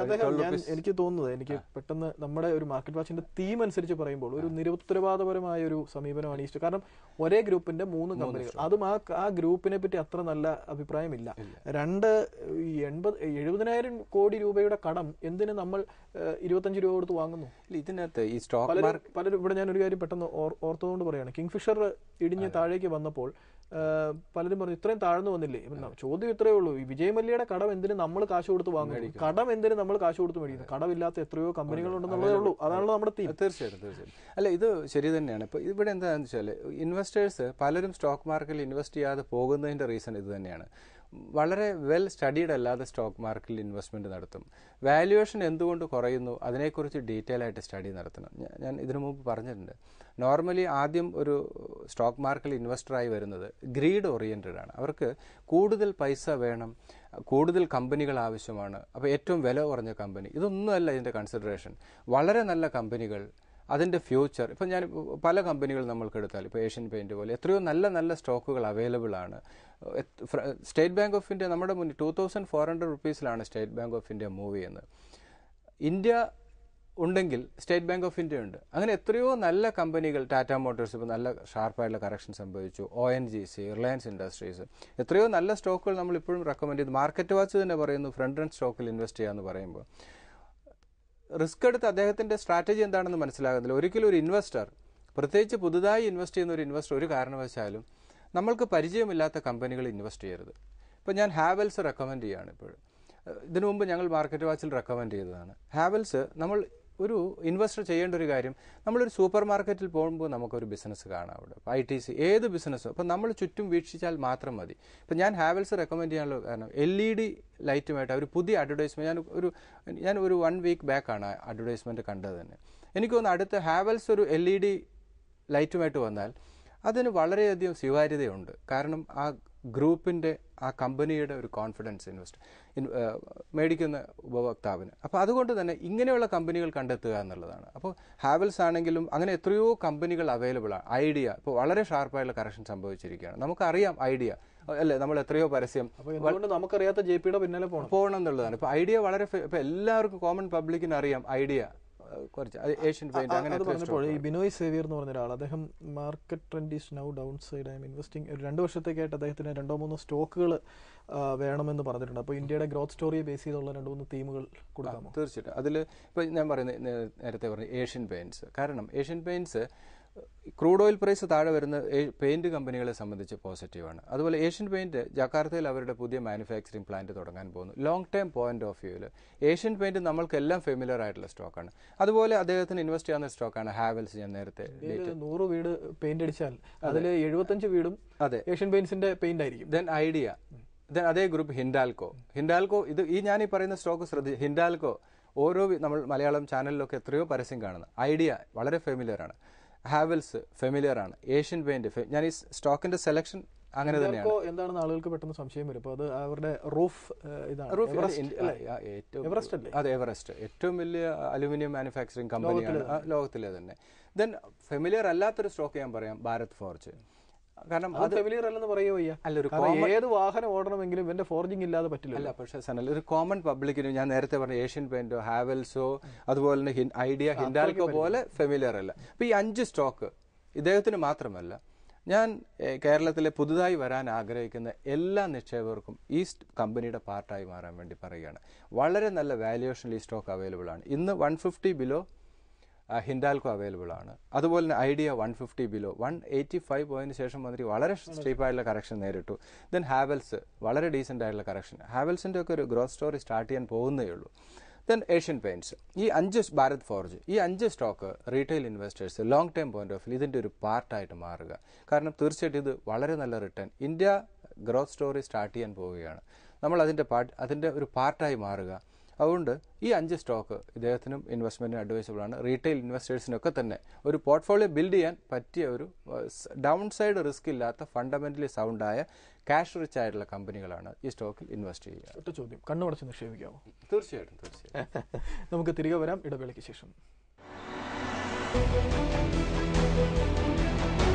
എനിക്ക് തോന്നുന്നത്, എനിക്ക് പെട്ടെന്ന് നമ്മുടെ ഒരു മാർക്കറ്റ് വാച്ചിന്റെ തീം അനുസരിച്ച് പറയുമ്പോൾ ഒരു നിരുത്തരവാദപരമായ ഒരു സമീപനമാണ് ഈസ്റ്റ്. കാരണം ഒരേ ഗ്രൂപ്പിന്റെ 3 കമ്പനികൾ, അതും ആ ഗ്രൂപ്പിനെ പറ്റി അത്ര നല്ല അഭിപ്രായമില്ല. 70,000 കോടി രൂപയുടെ കടം എന്തിന് നമ്മൾ 25 രൂപ കൊടുത്ത് വാങ്ങുന്നു? ഇതിനകത്ത് ഈ സ്റ്റോക്ക് പലരും ഇവിടെ ഞാനൊരു കാര്യം പെട്ടെന്ന് ഓർത്തുകൊണ്ട് പറയാണ്, കിങ്ഫിഷർ ഇടിഞ്ഞ് താഴേക്ക് വന്നപ്പോൾ പലരും പറഞ്ഞു ഇത്രയും താഴ്ന്നു വന്നില്ലേ. ചോദ്യം ഇത്രയേ ഉള്ളൂ, ഈ വിജയ് മല്യയുടെ കടം എന്തിന് നമ്മൾ കാശ് കൊടുത്ത് വാങ്ങുന്നു? കടം എന്തിന് നമ്മൾ കാശ് കൊടുത്ത് മേടിക്കുന്നു? കടമില്ലാത്ത എത്രയോ കമ്പനികൾ ഉണ്ടെന്നുള്ളതേ ഉള്ളൂ. അതാണല്ലോ നമ്മുടെ തീം. തീർച്ചയായിട്ടും. അല്ല, ഇത് ശരി തന്നെയാണ്. ഇപ്പോൾ ഇവിടെ എന്താണെന്ന് വെച്ചാൽ, ഇൻവെസ്റ്റേഴ്സ് പലരും സ്റ്റോക്ക് മാർക്കറ്റിൽ ഇൻവെസ്റ്റ് ചെയ്യാതെ പോകുന്നതിൻ്റെ റീസൺ ഇത് തന്നെയാണ്. വളരെ വെൽ സ്റ്റഡീഡ് അല്ലാതെ സ്റ്റോക്ക് മാർക്കറ്റിൽ ഇൻവെസ്റ്റ്മെൻറ്റ് നടത്തും. വാല്യുവേഷൻ എന്തുകൊണ്ട് കുറയുന്നു അതിനെക്കുറിച്ച് ഡീറ്റെയിൽ ആയിട്ട് സ്റ്റഡി നടത്തണം. ഞാൻ ഇതിനു മുമ്പ് പറഞ്ഞിട്ടുണ്ട്, നോർമലി ആദ്യം ഒരു സ്റ്റോക്ക് മാർക്കറ്റിൽ ഇൻവെസ്റ്ററായി വരുന്നത് ഗ്രീഡ് ഓറിയൻറ്റഡ് ആണ്. അവർക്ക് കൂടുതൽ പൈസ വേണം, കൂടുതൽ കമ്പനികൾ ആവശ്യമാണ്. അപ്പോൾ ഏറ്റവും വില കുറഞ്ഞ കമ്പനി, ഇതൊന്നുമല്ല ഇതിൻ്റെ കൺസിഡറേഷൻ. വളരെ നല്ല കമ്പനികൾ, അതിൻ്റെ ഫ്യൂച്ചർ. ഇപ്പം ഞാൻ പല കമ്പനികൾ നമ്മൾക്ക് എടുത്താൽ, ഇപ്പോൾ ഏഷ്യൻ പെയിൻറ്റ് പോലെ എത്രയോ നല്ല നല്ല സ്റ്റോക്കുകൾ അവൈലബിൾ ആണ്. സ്റ്റേറ്റ് ബാങ്ക് ഓഫ് ഇന്ത്യ നമ്മുടെ മുന്നിൽ 2400 റുപ്പീസിലാണ് State Bank of India move ചെയ്യുന്നത്. ഇന്ത്യ ഉണ്ടെങ്കിൽ സ്റ്റേറ്റ് ബാങ്ക് ഓഫ് ഇന്ത്യ ഉണ്ട്. അങ്ങനെ എത്രയോ നല്ല കമ്പനികൾ, ടാറ്റ മോട്ടോഴ്സ് ഇപ്പോൾ നല്ല ഷാർപ്പായിട്ടുള്ള കറക്ഷൻ സംഭവിച്ചു, ONGC, റിലയൻസ് ഇൻഡസ്ട്രീസ്, എത്രയോ നല്ല സ്റ്റോക്കുകൾ നമ്മൾ ഇപ്പോഴും റെക്കമെൻഡ് ചെയ്തു. മാർക്കറ്റ് വാച്ച് തന്നെ പറയുന്നു ഫ്രണ്ട് റൺ സ്റ്റോക്കിൽ ഇൻവെസ്റ്റ് ചെയ്യാമെന്ന് പറയുമ്പോൾ റിസ്ക് എടുത്ത് അദ്ദേഹത്തിൻ്റെ സ്ട്രാറ്റജി എന്താണെന്ന് മനസ്സിലാകുന്നില്ല. ഒരിക്കലും ഒരു ഇൻവെസ്റ്റർ, പ്രത്യേകിച്ച് പുതുതായി ഇൻവെസ്റ്റ് ചെയ്യുന്ന ഒരു ഇൻവെസ്റ്റർ, ഒരു കാരണവശാലും നമ്മൾക്ക് പരിചയമില്ലാത്ത കമ്പനികൾ ഇൻവെസ്റ്റ് ചെയ്യരുത്. ഇപ്പോൾ ഞാൻ ഹാവൽസ് റെക്കമെൻഡ് ചെയ്യുകയാണ്. ഇപ്പോഴും ഇതിനു മുമ്പ് ഞങ്ങൾ മാർക്കറ്റ് വാച്ചിൽ റെക്കമെൻഡ് ചെയ്തതാണ്. ഹാവൽസ് നമ്മൾ ഒരു ഇൻവെസ്റ്റർ ചെയ്യേണ്ട ഒരു കാര്യം, നമ്മളൊരു സൂപ്പർ മാർക്കറ്റിൽ പോകുമ്പോൾ നമുക്കൊരു ബിസിനസ് കാണാം. അവിടെ ITC ഏത് ബിസിനസ്സും അപ്പോൾ നമ്മൾ ചുറ്റും വീക്ഷിച്ചാൽ മാത്രം മതി. ഇപ്പം ഞാൻ ഹാവൽസ് റെക്കമെൻഡ് ചെയ്യാനുള്ള കാരണം LED ലൈറ്റുമായിട്ട് അവർ പുതിയ അഡ്വർടൈസ്മെൻറ്റ്, ഞാൻ ഒരു 1 വീക്ക് ബാക്കാണ് അഡ്വർടൈസ്മെൻറ്റ് കണ്ടത് തന്നെ. എനിക്ക് തോന്നുന്നു അടുത്ത ഹാവൽസ് ഒരു LED ലൈറ്റുമായിട്ട് വന്നാൽ അതിന് വളരെയധികം സ്വീകാര്യതയുണ്ട്. കാരണം ആ ഗ്രൂപ്പിൻ്റെ, ആ കമ്പനിയുടെ ഒരു കോൺഫിഡൻസ് മേടിക്കുന്ന ഉപഭോക്താവിന്. അപ്പോൾ അതുകൊണ്ട് തന്നെ ഇങ്ങനെയുള്ള കമ്പനികൾ കണ്ടെത്തുക എന്നുള്ളതാണ്. അപ്പോൾ ഹാവൽസ് ആണെങ്കിലും അങ്ങനെ എത്രയോ കമ്പനികൾ അവൈലബിൾ ആണ്. ഐഡിയ ഇപ്പോൾ വളരെ ഷാർപ്പായുള്ള കറക്ഷൻ സംഭവിച്ചിരിക്കുകയാണ്. നമുക്കറിയാം ഐഡിയ അല്ലേ, നമ്മൾ എത്രയോ പരസ്യം, നമുക്കറിയാത്ത JPയുടെ പിന്നാലെ പോകണം എന്നുള്ളതാണ്. ഇപ്പോൾ ഐഡിയ വളരെ, ഇപ്പോൾ എല്ലാവർക്കും കോമൺ പബ്ലിക്കിന് അറിയാം ഐഡിയ, കുറച്ച് ഏഷ്യൻ പെയിന്റ് അങ്ങനെ. അത് പറഞ്ഞപ്പോൾ ഈ ബിനോയ് സേവിയർ എന്ന് പറഞ്ഞ ഒരാൾ, അദ്ദേഹം market trend is now down side, I M investing, ഒരു 2 വർഷത്തേക്കായിട്ട് അദ്ദേഹത്തിന് 2-3 സ്റ്റോക്കുകൾ വേണമെന്ന് പറഞ്ഞിട്ടുണ്ട്. അപ്പോൾ ഇന്ത്യയുടെ ഗ്രോത്ത് സ്റ്റോറിയെ ബേസ് ചെയ്തുള്ള 2-3 തീമുകൾ കൊടുക്കാമോ? തീർച്ചയായിട്ടും. അതിൽ ഇപ്പോൾ ഞാൻ പറയുന്നത്, നേരത്തെ പറഞ്ഞ ഏഷ്യൻ പെയിന്റ്സ്. കാരണം Asian Paints crude oil price താഴെ വരുന്ന പെയിന്റ് കമ്പനികളെ സംബന്ധിച്ച് പോസിറ്റീവാണ്. അതുപോലെ ഏഷ്യൻ പെയിന്റ് ജക്കാർത്തയിൽ അവരുടെ പുതിയ മാനുഫാക്ചറിംഗ് പ്ലാന്റ് തുടങ്ങാൻ പോകുന്നു. ലോങ് ടൈം പോയിന്റ് ഓഫ് വ്യൂവിൽ ഏഷ്യൻ പെയിന്റ് നമ്മൾക്കെല്ലാം ഫെമിലിയർ ആയിട്ടുള്ള സ്റ്റോക്കാണ്. അതുപോലെ അദ്ദേഹത്തിന് ഇൻവെസ്റ്റ് ചെയ്യാവുന്ന സ്റ്റോക്കാണ് ഹാവൽസ്. ഞാൻ നേരത്തെ 100 വീട് പെയിന്റ് അടിച്ചാൽ അതിൽ 75 വീടും അതെ ഏഷ്യൻ പെയിന്റ്സിന്റെ പെയിന്റ് ആയിരിക്കും. ദെൻ ഐഡിയ, ദെൻ അതേ ഗ്രൂപ്പ് ഹിൻഡാൽകോ. ഇത് ഞാൻ ഈ പറയുന്ന സ്റ്റോക്ക് ശ്രദ്ധിച്ച്, ഹിൻഡാൽകോ ഓരോ നമ്മൾ മലയാളം ചാനലിലൊക്കെ എത്രയോ പരസ്യം കാണുന്നത്. ഐഡിയ വളരെ ഫെമിലിയർ ആണ്, ഹാവൽസ് ഫെമിലിയർ ആണ്, ഏഷ്യൻ പെയിന്റ്. ഞാൻ ഈ സ്റ്റോക്കിന്റെ സെലക്ഷൻ അങ്ങനെ തന്നെയാണ്. എന്താണെന്ന് ആളുകൾക്ക് പെട്ടെന്ന് സംശയം വരും. അപ്പോൾ അത് അവരുടെ റൂഫ് അതെ, എവറസ്റ്റ് ഏറ്റവും വലിയ അലുമിനിയം മാനുഫാക്ചറിംഗ് കമ്പനിയാണ് ലോകത്തിലെ തന്നെ. ദെൻ ഫെമിലിയർ അല്ലാത്തൊരു സ്റ്റോക്ക് ഞാൻ പറയാം, ഭാരത് ഫോർജ്. കാരണം അത് ഫെമിലിയർ അല്ലെന്ന് പറയുകയോ വയ്യ. ഏത് വാഹനം ഓടണമെങ്കിലും ഇവന്റെ ഫോർജിങ് ഇല്ലാതെ പറ്റില്ല. അല്ല, പക്ഷേ സനൽ ഒരു കോമൺ പബ്ലിക്കിന് ഞാൻ നേരത്തെ പറഞ്ഞ ഏഷ്യൻ പെയിന്റോ ഹാവൽസോ അതുപോലെ തന്നെ ഐഡിയ, ഹിൻഡാൽകോ പോലെ ഫെമിലിയർ അല്ല. അപ്പൊ ഈ 5 സ്റ്റോക്ക് ഇദ്ദേഹത്തിന് മാത്രമല്ല, ഞാൻ കേരളത്തിലെ പുതുതായി വരാൻ ആഗ്രഹിക്കുന്ന എല്ലാ നിക്ഷേപകർക്കും ഈ കമ്പനിയുടെ പാർട്ടായി മാറാൻ വേണ്ടി പറയുകയാണ്. വളരെ നല്ല വാല്യുവേഷനിൽ ഈ സ്റ്റോക്ക് അവൈലബിൾ ആണ്. ഇന്ന് 150 ബിലോ ഹിൻഡാൽകോ അവൈലബിൾ ആണ്. അതുപോലെ തന്നെ ഐഡിയ 150 ബിലോ, 185 പോയിന്റിന് ശേഷം വന്നിട്ട് വളരെ സ്റ്റീപ്പായിട്ടുള്ള കറക്ഷൻ നേരിട്ടു. ദെൻ ഹാവൽസ് വളരെ ഡീസൻ്റ് ആയിട്ടുള്ള കറക്ഷൻ. ഹാവൽസിൻ്റെ ഒക്കെ ഒരു ഗ്രോത്ത് സ്റ്റോറി സ്റ്റാർട്ട് ചെയ്യാൻ പോകുന്നേ ഉള്ളൂ. ദെൻ ഏഷ്യൻ പെയിന്റ്സ്, ഈ 5 ഭാരത് ഫോർജ്, ഈ 5 stock retail investors long time point of view ഇതിൻ്റെ ഒരു പാർട്ടായിട്ട് മാറുക. കാരണം തീർച്ചയായിട്ടും ഇത് വളരെ നല്ല return, India growth story start ചെയ്യാൻ പോവുകയാണ്. നമ്മൾ അതിൻ്റെ ഒരു പാർട്ടായി മാറുക. അതുകൊണ്ട് ഈ 5 സ്റ്റോക്ക് ഇദ്ദേഹത്തിനും ഇൻവെസ്റ്റ്മെൻറ്റിന് അഡ്വൈസബിൾ ആണ്. റീറ്റെയിൽ ഇൻവെസ്റ്റേഴ്സിനൊക്കെ തന്നെ ഒരു പോർട്ട്ഫോളിയോ ബിൽഡ് ചെയ്യാൻ പറ്റിയ ഒരു ഡൗൺ സൈഡ് റിസ്ക് ഇല്ലാത്ത ഫണ്ടമെന്റലി സൗണ്ടായ ക്യാഷ് റിച്ച് ആയിട്ടുള്ള കമ്പനികളാണ് ഈ സ്റ്റോക്കിൽ ഇൻവെസ്റ്റ് ചെയ്യുക. ഒറ്റ ചോദ്യം, കണ്ണുടച്ച് നിക്ഷേപിക്കാമോ? തീർച്ചയായിട്ടും. നമുക്ക് തിരികെ വരാം ഇടവേളയ്ക്ക് ശേഷം.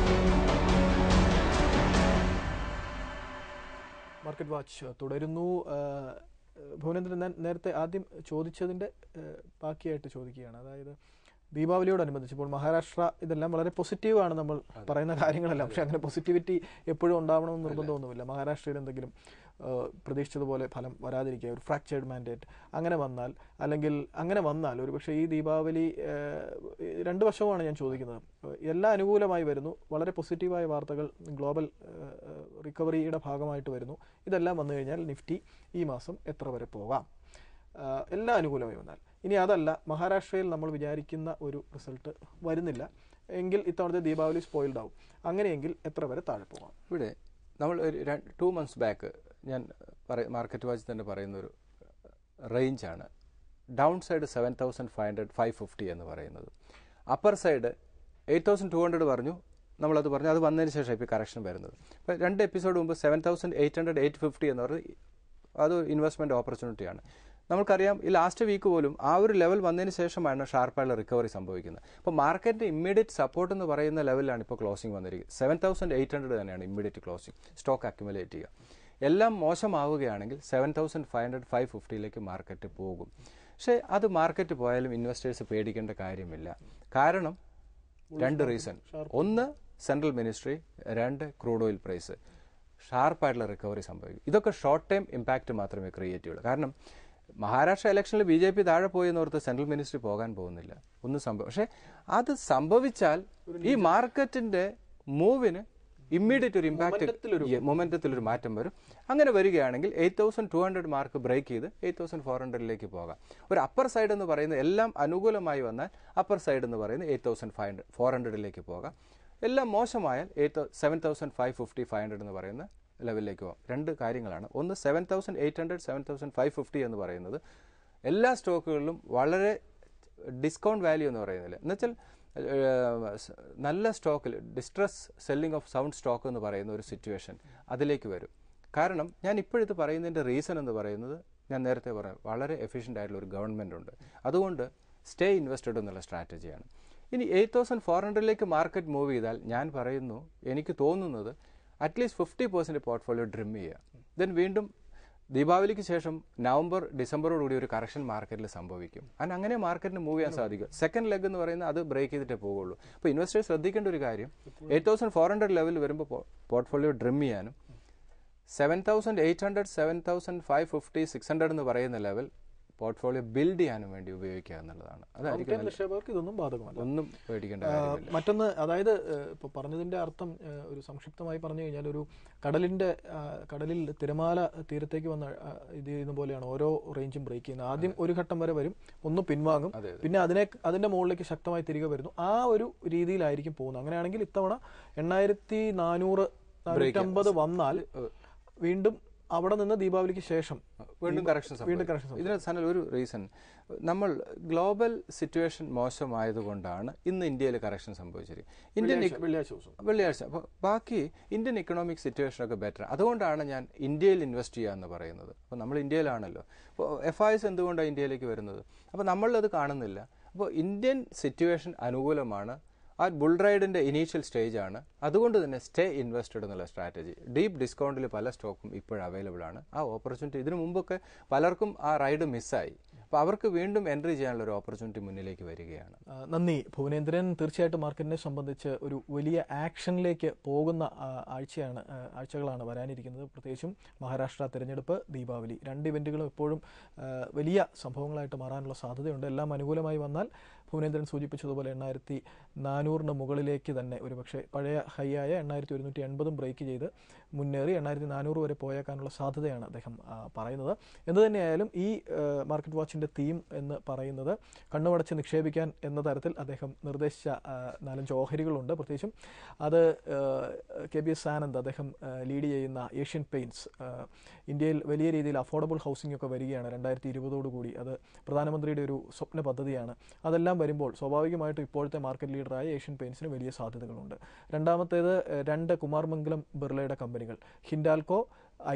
മാർക്കറ്റ് വാച്ച് തുടരുന്നു. ഭുവനേന്ദ്രൻ, ഞാൻ നേരത്തെ ആദ്യം ചോദിച്ചതിൻ്റെ ബാക്കിയായിട്ട് ചോദിക്കുകയാണ്. അതായത് ദീപാവലിയോടനുബന്ധിച്ച് ഇപ്പോൾ മഹാരാഷ്ട്ര, ഇതെല്ലാം വളരെ പോസിറ്റീവാണ് നമ്മൾ പറയുന്ന കാര്യങ്ങളെല്ലാം. പക്ഷേ അങ്ങനെ പോസിറ്റിവിറ്റി എപ്പോഴും ഉണ്ടാവണമെന്ന് നിർബന്ധമൊന്നുമില്ല. മഹാരാഷ്ട്രയിൽ എന്തെങ്കിലും പ്രതീക്ഷിച്ചതുപോലെ ഫലം വരാതിരിക്കുക, ഒരു ഫ്രാക്ചേർഡ് മാൻഡേറ്റ് അങ്ങനെ വന്നാൽ ഒരു പക്ഷേ ഈ ദീപാവലി 2 വശവുമാണ് ഞാൻ ചോദിക്കുന്നത്. എല്ലാം അനുകൂലമായി വരുന്നു, വളരെ പോസിറ്റീവായ വാർത്തകൾ ഗ്ലോബൽ റിക്കവറിയുടെ ഭാഗമായിട്ട് വരുന്നു. ഇതെല്ലാം വന്നു കഴിഞ്ഞാൽ നിഫ്റ്റി ഈ മാസം എത്ര വരെ പോകാം? എല്ലാം അനുകൂലമായി വന്നാൽ. ഇനി അതല്ല, മഹാരാഷ്ട്രയിൽ നമ്മൾ വിചാരിക്കുന്ന ഒരു റിസൾട്ട് വരുന്നില്ല എങ്കിൽ ഇത്തവണത്തെ ദീപാവലി സ്പോയിൽഡ് ആവും. അങ്ങനെയെങ്കിൽ എത്ര വരെ താഴെ പോകാം? ഇവിടെ നമ്മൾ 2 months ബാക്ക് ഞാൻ മാർക്കറ്റ് വാച്ച് തന്നെ പറയുന്ന ഒരു റേഞ്ചാണ്. ഡൗൺ സൈഡ് 7,500 550 എന്ന് പറയുന്നത്, അപ്പർ സൈഡ് 8,200 പറഞ്ഞു, നമ്മളത് പറഞ്ഞു. അത് വന്നതിന് ശേഷം ഇപ്പോൾ കറക്ഷൻ വരുന്നത്. അപ്പോൾ 2 എപ്പിസോഡ് മുമ്പ് 7,800 850 എന്ന് പറഞ്ഞത് അത് ഇൻവെസ്റ്റ്മെൻറ്റ് ഓപ്പർച്യൂണിറ്റിയാണ്. നമുക്കറിയാം ഈ ലാസ്റ്റ് വീക്ക് പോലും ആ ഒരു ലെവൽ വന്നതിന് ശേഷമാണ് ഷാർപ്പായുള്ള റിക്കവറി സംഭവിക്കുന്നത്. അപ്പോൾ മാർക്കറ്റിൻ്റെ ഇമ്മീഡിയറ്റ് സപ്പോർട്ട് എന്ന് പറയുന്ന ലെവലിലാണ് ഇപ്പോൾ ക്ലോസിംഗ് വന്നിരിക്കുന്നത്. 7,800 തന്നെയാണ് ഇമ്മീഡിയറ്റ് ക്ലോസിംഗ്. സ്റ്റോക്ക് അക്യുമുലേറ്റ് ചെയ്യുക. എല്ലാം മോശമാവുകയാണെങ്കിൽ 7,500 550 മാർക്കറ്റ് പോകും. പക്ഷേ അത് മാർക്കറ്റ് പോയാലും ഇൻവെസ്റ്റേഴ്സ് പേടിക്കേണ്ട കാര്യമില്ല. കാരണം 2 റീസൺ. ഒന്ന് central ministry, 2 crude oil price. ഷാർപ്പായിട്ടുള്ള റിക്കവറി സംഭവിക്കും. ഇതൊക്കെ ഷോർട്ട് ടൈം ഇമ്പാക്റ്റ് മാത്രമേ ക്രിയേറ്റ് ചെയ്യുള്ളൂ. കാരണം മഹാരാഷ്ട്ര ഇലക്ഷനിൽ BJP താഴെ പോയെന്നോർത്ത് സെൻട്രൽ മിനിസ്ട്രി പോകാൻ പോകുന്നില്ല, ഒന്നും പക്ഷേ അത് സംഭവിച്ചാൽ ഈ മാർക്കറ്റിന്റെ മൂവിന് ഇമ്മീഡിയറ്റ് ഒരു ഇമ്പാക്റ്റ്, മൊമെന്റത്തിലൊരു മാറ്റം വരും. അങ്ങനെ വരികയാണെങ്കിൽ 8,200 മാർക്ക് ബ്രേക്ക് ചെയ്ത് 8,400 പോകാം. ഒരു അപ്പർ സൈഡ് എന്ന് പറയുന്നത് എല്ലാം അനുകൂലമായി വന്നാൽ അപ്പർ സൈഡ് എന്ന് പറയുന്നത് 8,400 പോകാം. എല്ലാം മോശമായാൽ 7,550 500 എന്ന് പറയുന്ന ലെവലിലേക്ക് പോകാം. 2 കാര്യങ്ങളാണ്. ഒന്ന് 7,800 7,550 എന്ന് പറയുന്നത് എല്ലാ സ്റ്റോക്കുകളിലും വളരെ ഡിസ്കൗണ്ട് വാല്യൂ എന്ന് പറയുന്നില്ല. എന്നുവെച്ചാൽ നല്ല സ്റ്റോക്കിൽ distress selling of sound stock എന്ന് പറയുന്ന ഒരു സിറ്റുവേഷൻ അതിലേക്ക് വരും. കാരണം ഞാൻ ഇപ്പോഴിത് പറയുന്നതിൻ്റെ റീസൺ എന്ന് പറയുന്നത് ഞാൻ നേരത്തെ പറഞ്ഞു, വളരെ എഫിഷ്യൻ്റ് ആയിട്ടുള്ള ഒരു ഗവൺമെൻറ് ഉണ്ട്. അതുകൊണ്ട് സ്റ്റേ ഇൻവെസ്റ്റഡ് എന്നുള്ള സ്ട്രാറ്റജിയാണ്. ഇനി 8,400 മാർക്കറ്റ് മൂവ് ചെയ്താൽ ഞാൻ പറയുന്നു, എനിക്ക് തോന്നുന്നത് അറ്റ്ലീസ്റ്റ് 50% പോർട്ട്ഫോളിയോ ഡ്രിം ചെയ്യുക. ദെൻ വീണ്ടും ദീപാവലിക്ക് ശേഷം നവംബർ ഡിസംബറോടുകൂടി ഒരു കറക്ഷൻ മാർക്കറ്റിൽ സംഭവിക്കും. അങ്ങനെ മാർക്കറ്റിന് മൂവ് ചെയ്യാൻ സാധിക്കും. സെക്കൻഡ് ലെഗ് എന്ന് പറയുന്നത് അത് ബ്രേക്ക് ചെയ്തിട്ടേ പോകുള്ളൂ. അപ്പോൾ ഇൻവെസ്റ്റേഴ്സ് ശ്രദ്ധിക്കേണ്ട ഒരു കാര്യം, 8,400 ലെവലിൽ വരുമ്പോൾ പോർട്ട്ഫോളിയോ ഡ്രിം ചെയ്യാനും 7,800 7,550 600 എന്ന് പറയുന്ന ലെവൽ പോർട്ട്ഫോളിയോ ബിൽഡ് ചെയ്യാനും വേണ്ടി ഉപയോഗിക്കുക എന്നുള്ളതാണ്. അതായിരിക്കും നിക്ഷേപകർക്ക് ഇതൊന്നും ബാധകമല്ല, ഒന്നും പേടിക്കേണ്ട കാര്യമില്ല. മറ്റൊന്ന്, അതായത് ഇപ്പോൾ പറഞ്ഞതിൻ്റെ അർത്ഥം ഒരു സംക്ഷിപ്തമായി പറഞ്ഞു കഴിഞ്ഞാൽ, ഒരു കടലിൽ തിരമാല തീരത്തേക്ക് വന്ന് ഇത് ചെയ്യുന്ന പോലെയാണ് ഓരോ റേഞ്ചും ബ്രേക്ക് ചെയ്യുന്നത്. ആദ്യം ഒരു ഘട്ടം വരെ വരും, ഒന്ന് പിൻവാങ്ങും, പിന്നെ അതിന്റെ മുകളിലേക്ക് ശക്തമായി തിരികെ വരുന്നു. ആ ഒരു രീതിയിലായിരിക്കും പോകുന്നത്. അങ്ങനെയാണെങ്കിൽ ഇത്തവണ 8,400 450 വന്നാൽ വീണ്ടും അവിടെ നിന്ന് ദീപാവലിക്ക് ശേഷം വീണ്ടും കറക്ഷൻ. ഇതിന് സനൽ ഒരു റീസൺ, നമ്മൾ ഗ്ലോബൽ സിറ്റുവേഷൻ മോശമായതുകൊണ്ടാണ് ഇന്ന് ഇന്ത്യയിൽ കറക്ഷൻ സംഭവിച്ചിരിക്കുന്നത്. വെള്ളിയാഴ്ച. അപ്പോൾ ബാക്കി ഇന്ത്യൻ ഇക്കണോമിക് സിറ്റുവേഷനൊക്കെ ബെറ്റർ. അതുകൊണ്ടാണ് ഞാൻ ഇന്ത്യയിൽ ഇൻവെസ്റ്റ് ചെയ്യുക എന്ന് പറയുന്നത്. അപ്പോൾ നമ്മൾ ഇന്ത്യയിലാണല്ലോ. അപ്പോൾ FIs എന്തുകൊണ്ടാണ് ഇന്ത്യയിലേക്ക് വരുന്നത്? അപ്പോൾ നമ്മളത് കാണുന്നില്ല. അപ്പോൾ ഇന്ത്യൻ സിറ്റുവേഷൻ അനുകൂലമാണ്. ആ ബുൾ റൈഡിൻ്റെ ഇനീഷ്യൽ സ്റ്റേജാണ്. അതുകൊണ്ട് തന്നെ സ്റ്റേ ഇൻവെസ്റ്റഡ് എന്നുള്ള സ്ട്രാറ്റജി. ഡീപ്പ് ഡിസ്കൗണ്ടിൽ പല സ്റ്റോക്കും ഇപ്പോഴും അവൈലബിൾ ആണ്. ആ ഓപ്പർച്യൂണിറ്റി ഇതിനു മുമ്പൊക്കെ പലർക്കും ആ റൈഡ് മിസ്സായി. അപ്പോൾ അവർക്ക് വീണ്ടും എൻട്രി ചെയ്യാനുള്ള ഒരു ഓപ്പർച്യൂണിറ്റി മുന്നിലേക്ക് വരികയാണ്. നന്ദി ഭുവനേന്ദ്രൻ. തീർച്ചയായിട്ടും മാർക്കറ്റിനെ സംബന്ധിച്ച് ഒരു വലിയ ആക്ഷനിലേക്ക് പോകുന്ന ആഴ്ചകളാണ് വരാനിരിക്കുന്നത്. പ്രത്യേകിച്ചും മഹാരാഷ്ട്ര തിരഞ്ഞെടുപ്പ്, ദീപാവലി, 2 ഇവൻറ്റുകളും എപ്പോഴും വലിയ സംഭവങ്ങളായിട്ട് മാറാനുള്ള സാധ്യതയുണ്ട്. എല്ലാം അനുകൂലമായി വന്നാൽ ഭുവനേന്ദ്രൻ സൂചിപ്പിച്ചതുപോലെ 8400 മുകളിലേക്ക് തന്നെ ഒരുപക്ഷെ പഴയ ഹൈയായ 8180 ബ്രേക്ക് ചെയ്ത് മുന്നേറി 8400 വരെ പോയേക്കാനുള്ള സാധ്യതയാണ് അദ്ദേഹം പറയുന്നത്. എന്തുതന്നെയായാലും ഈ മാർക്കറ്റ് വാച്ചിൻ്റെ തീം എന്ന് പറയുന്നത് കണ്ണുമടച്ച് നിക്ഷേപിക്കാൻ എന്ന തരത്തിൽ അദ്ദേഹം നിർദ്ദേശിച്ച 4-5 ഓഹരികളുണ്ട്. പ്രത്യേകിച്ചും അത് KBS ആനന്ദ് അദ്ദേഹം ലീഡ് ചെയ്യുന്ന ഏഷ്യൻ പെയിൻറ്റ്സ്, ഇന്ത്യയിൽ വലിയ രീതിയിൽ അഫോർഡബിൾ ഹൗസിംഗ് ഒക്കെ വരികയാണ് 2020 അത് പ്രധാനമന്ത്രിയുടെ ഒരു സ്വപ്ന പദ്ധതിയാണ്. അതെല്ലാം വരുമ്പോൾ സ്വാഭാവികമായിട്ടും ഇപ്പോഴത്തെ മാർക്കറ്റ് ലീഡറായ ഏഷ്യൻ പെയിൻറ്റ്സിന് വലിയ സാധ്യതകളുണ്ട്. രണ്ടാമത്തേത് 2 കുമാർമംഗലം ബിർളയുടെ കമ്പനികൾ, ഹിൻഡാൽകോ,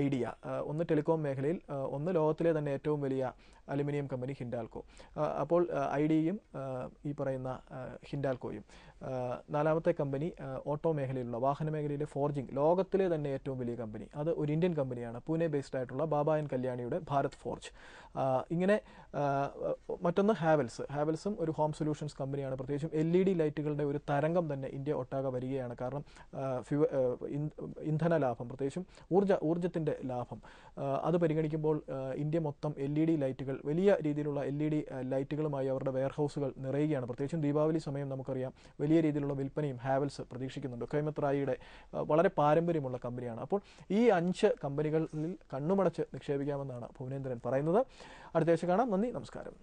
ഐഡിയ, ഒന്ന് ടെലികോം മേഖലയിൽ, ഒന്ന് ലോകത്തിലെ തന്നെ ഏറ്റവും വലിയ അലുമിനിയം കമ്പനി ഹിൻഡാൽകോ. അപ്പോൾ ഐഡിയയും ഈ പറയുന്ന ഹിൻഡാൽകോയും. 4ാമത്തെ കമ്പനി ഓട്ടോ മേഖലയിലുള്ള വാഹന മേഖലയിലെ ഫോർജിങ്, ലോകത്തിലെ തന്നെ ഏറ്റവും വലിയ കമ്പനി, അത് ഒരു ഇന്ത്യൻ കമ്പനിയാണ്, പൂനെ ബേസ്ഡ് ആയിട്ടുള്ള ബാബ ആൻഡ് കല്യാണിയുടെ ഭാരത് ഫോർജ്. ഇങ്ങനെ മറ്റൊന്ന് ഹാവൽസും ഒരു ഹോം സൊല്യൂഷൻസ് കമ്പനിയാണ്. പ്രത്യേകിച്ചും LED ലൈറ്റുകളുടെ ഒരു തരംഗം തന്നെ ഇന്ത്യ ഒട്ടാകെ വരികയാണ്. കാരണം ഇന്ധന ലാഭം, പ്രത്യേകിച്ചും ഊർജ്ജത്തിൻ്റെ ലാഭം, അത് പരിഗണിക്കുമ്പോൾ ഇന്ത്യ മൊത്തം LED ലൈറ്റുകൾ, വലിയ രീതിയിലുള്ള LED ലൈറ്റുകളുമായി അവരുടെ വെയർഹൗസുകൾ നിറയുകയാണ്. പ്രത്യേകിച്ചും ദീപാവലി സമയം നമുക്കറിയാം വലിയ രീതിയിലുള്ള വിൽപ്പനയും ഹാവൽസ് പ്രതീക്ഷിക്കുന്നുണ്ട്. കൈമത്രായിയുടെ വളരെ പാരമ്പര്യമുള്ള കമ്പനിയാണ്. അപ്പോൾ ഈ 5 കമ്പനികളിൽ കണ്ണുമടച്ച് നിക്ഷേപിക്കാമെന്നാണ് ഭുവനേന്ദ്രൻ പറയുന്നത്. അടുത്ത ആഴ്ച കാണാം. നന്ദി, നമസ്കാരം.